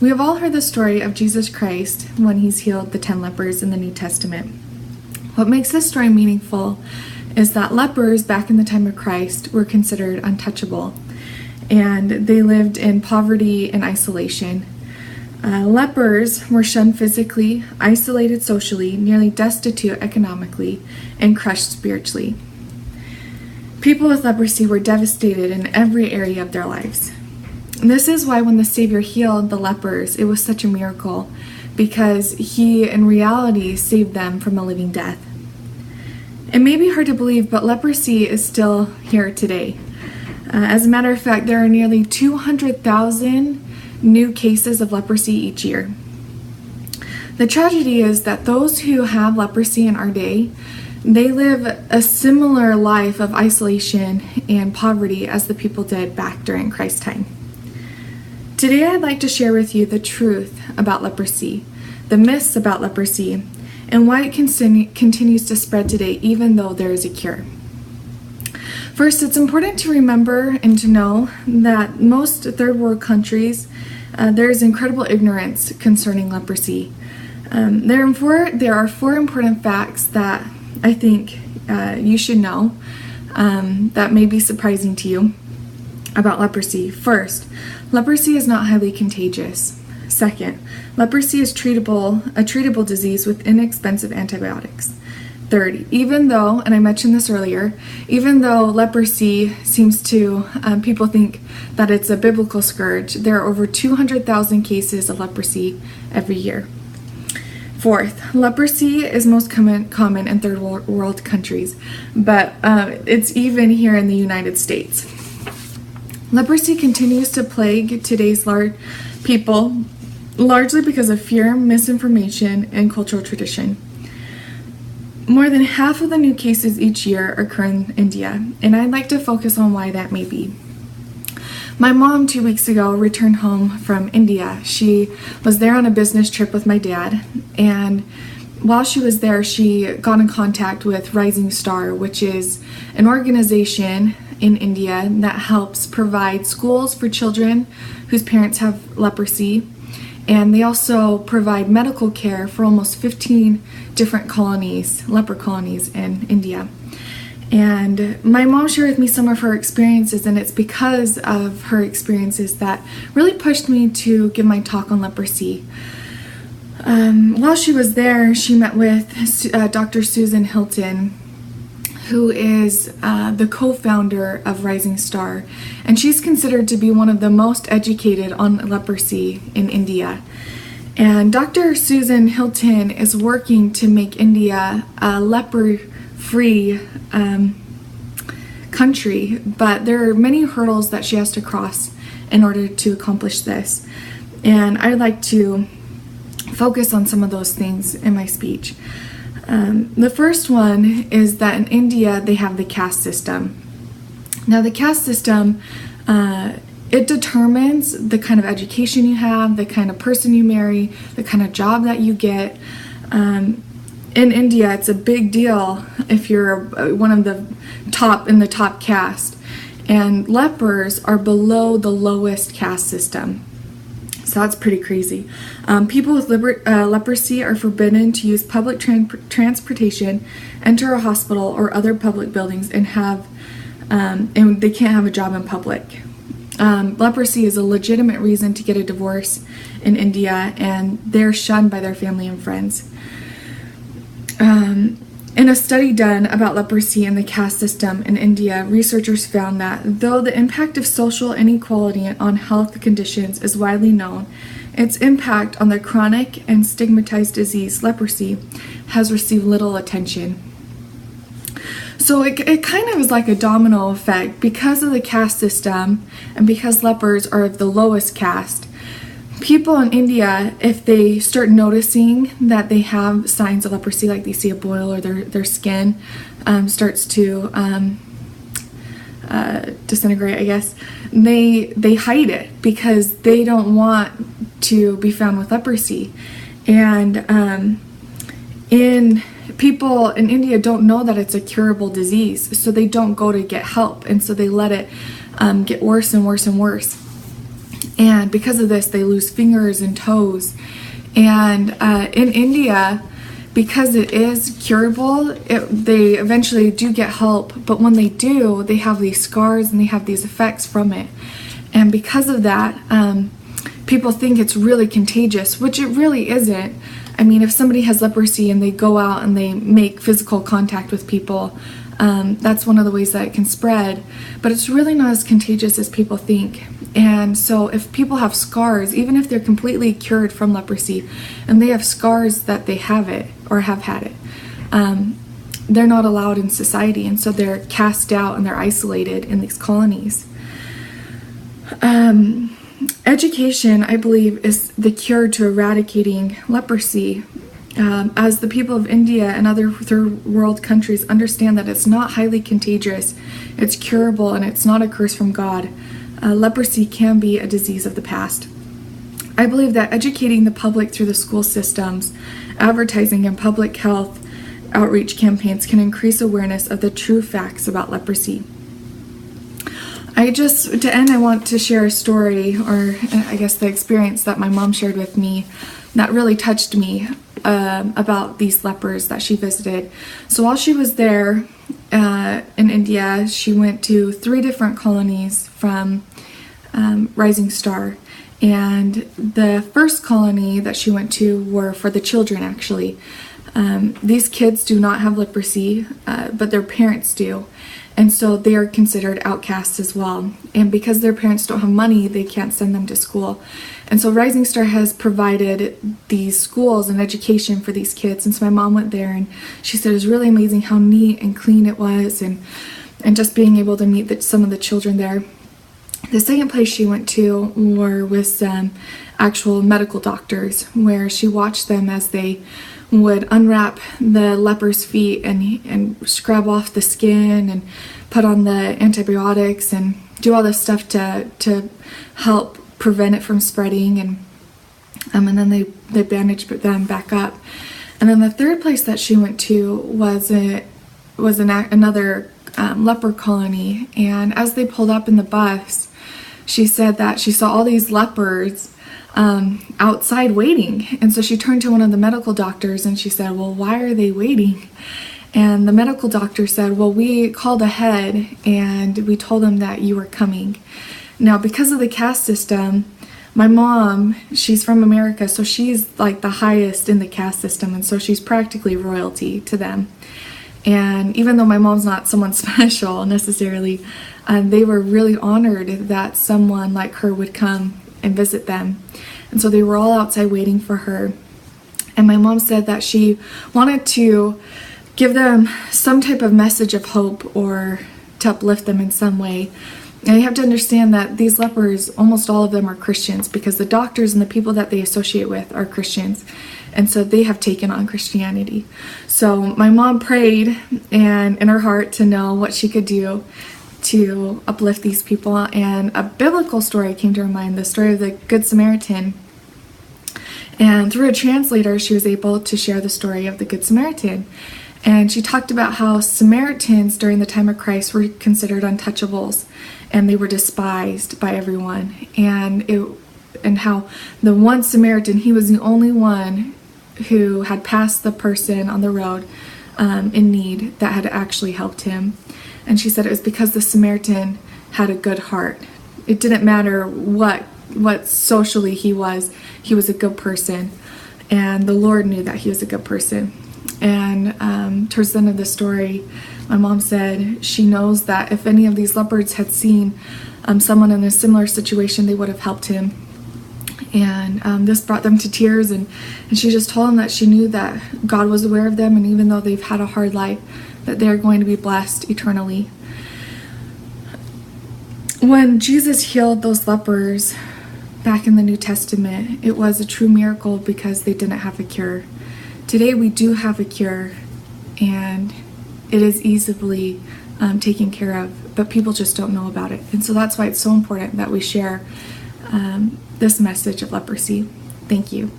We have all heard the story of Jesus Christ when he's healed the 10 lepers in the New Testament. What makes this story meaningful is that lepers back in the time of Christ were considered untouchable, and they lived in poverty and isolation. Lepers were shunned physically, isolated socially, nearly destitute economically, and crushed spiritually. People with leprosy were devastated in every area of their lives. This is why when the Savior healed the lepers, it was such a miracle, because he, in reality, saved them from a living death. It may be hard to believe, but leprosy is still here today. As a matter of fact, there are nearly 200,000 new cases of leprosy each year. The tragedy is that those who have leprosy in our day, they live a similar life of isolation and poverty as the people did back during Christ's time. Today I'd like to share with you the truth about leprosy, the myths about leprosy, and why it continues to spread today even though there is a cure. First, it's important to remember and to know that most third world countries, there is incredible ignorance concerning leprosy. There are four important facts that I think you should know that may be surprising to you about leprosy. First, leprosy is not highly contagious. Second, leprosy is a treatable disease with inexpensive antibiotics. Third, even though, and I mentioned this earlier, even though leprosy seems to, people think that it's a biblical scourge, there are over 200,000 cases of leprosy every year. Fourth, leprosy is most common in third world countries, but it's even here in the United States. Leprosy continues to plague today's people, largely because of fear, misinformation, and cultural tradition. More than half of the new cases each year occur in India, and I'd like to focus on why that may be. My mom 2 weeks ago returned home from India. She was there on a business trip with my dad, and while she was there, she got in contact with Rising Star, which is an organization in India that helps provide schools for children whose parents have leprosy. And they also provide medical care for almost 15 different colonies, leper colonies in India. And my mom shared with me some of her experiences, and it's because of her experiences that really pushed me to give my talk on leprosy. While she was there, she met with Dr. Susan Hilton, who is the co-founder of Rising Star, and she's considered to be one of the most educated on leprosy in India. And Dr. Susan Hilton is working to make India a leper-free country, but there are many hurdles that she has to cross in order to accomplish this. And I'd like to focus on some of those things in my speech. The first one is that in India, they have the caste system. Now, the caste system, it determines the kind of education you have, the kind of person you marry, the kind of job that you get. In India, it's a big deal if you're one of the top in the top caste. And lepers are below the lowest caste system. So that's pretty crazy. People with leprosy are forbidden to use public transportation, enter a hospital or other public buildings, and they can't have a job in public. Leprosy is a legitimate reason to get a divorce in India, and they're shunned by their family and friends. In a study done about leprosy and the caste system in India, researchers found that though the impact of social inequality on health conditions is widely known, its impact on the chronic and stigmatized disease, leprosy, has received little attention. So it kind of is like a domino effect. Because of the caste system and because lepers are of the lowest caste, people in India, if they start noticing that they have signs of leprosy, like they see a boil or their skin starts to disintegrate, I guess, they hide it because they don't want to be found with leprosy. And people in India don't know that it's a curable disease, so they don't go to get help, and so they let it get worse and worse and worse. And because of this, they lose fingers and toes. And in India, because it is curable, they eventually do get help. But when they do, they have these scars and they have these effects from it. And because of that, people think it's really contagious, which it really isn't. I mean, if somebody has leprosy and they go out and they make physical contact with people, that's one of the ways that it can spread. But it's really not as contagious as people think. And so if people have scars, even if they're completely cured from leprosy, and they have scars that they have it or have had it, they're not allowed in society. And so they're cast out and they're isolated in these colonies. Education, I believe, is the cure to eradicating leprosy. As the people of India and other third world countries understand that it's not highly contagious, it's curable, and it's not a curse from God, leprosy can be a disease of the past. I believe that educating the public through the school systems, advertising, and public health outreach campaigns can increase awareness of the true facts about leprosy. To end, I want to share a story, or I guess the experience that my mom shared with me that really touched me about these lepers that she visited. So while she was there in India, she went to 3 different colonies from Rising Star. And the first colony that she went to were for the children, actually. These kids do not have leprosy, but their parents do. And so they are considered outcasts as well. And because their parents don't have money, they can't send them to school. And so Rising Star has provided these schools and education for these kids. And so my mom went there, and she said it was really amazing how neat and clean it was, and just being able to meet some of the children there. The second place she went to were with some actual medical doctors, where she watched them as they would unwrap the leper's feet and scrub off the skin and put on the antibiotics and do all this stuff to help prevent it from spreading, and then they bandaged them back up. And then the third place that she went to was another leper colony. And as they pulled up in the bus, she said that she saw all these lepers outside waiting. And so she turned to one of the medical doctors and she said, well, why are they waiting? And the medical doctor said, well, we called ahead and we told them that you were coming. Now, because of the caste system, my mom, she's from America, so she's like the highest in the caste system, and so she's practically royalty to them. And even though my mom's not someone special necessarily, they were really honored that someone like her would come and visit them. And so they were all outside waiting for her. And my mom said that she wanted to give them some type of message of hope or to uplift them in some way. And you have to understand that these lepers, almost all of them are Christians, because the doctors and the people that they associate with are Christians. And so they have taken on Christianity. So my mom prayed and in her heart to know what she could do to uplift these people. And a biblical story came to her mind, the story of the Good Samaritan. And through a translator, she was able to share the story of the Good Samaritan. And she talked about how Samaritans during the time of Christ were considered untouchables, and they were despised by everyone. And how the one Samaritan, he was the only one who had passed the person on the road in need that had actually helped him. And she said it was because the Samaritan had a good heart. It didn't matter what socially he was a good person. And the Lord knew that he was a good person. And towards the end of the story, my mom said she knows that if any of these lepers had seen someone in a similar situation, they would have helped him. And this brought them to tears, and she just told them that she knew that God was aware of them, and even though they've had a hard life, that they're going to be blessed eternally. When Jesus healed those lepers back in the New Testament, it was a true miracle because they didn't have a cure. Today we do have a cure, and it is easily taken care of, but people just don't know about it. And so that's why it's so important that we share this message of leprosy. Thank you.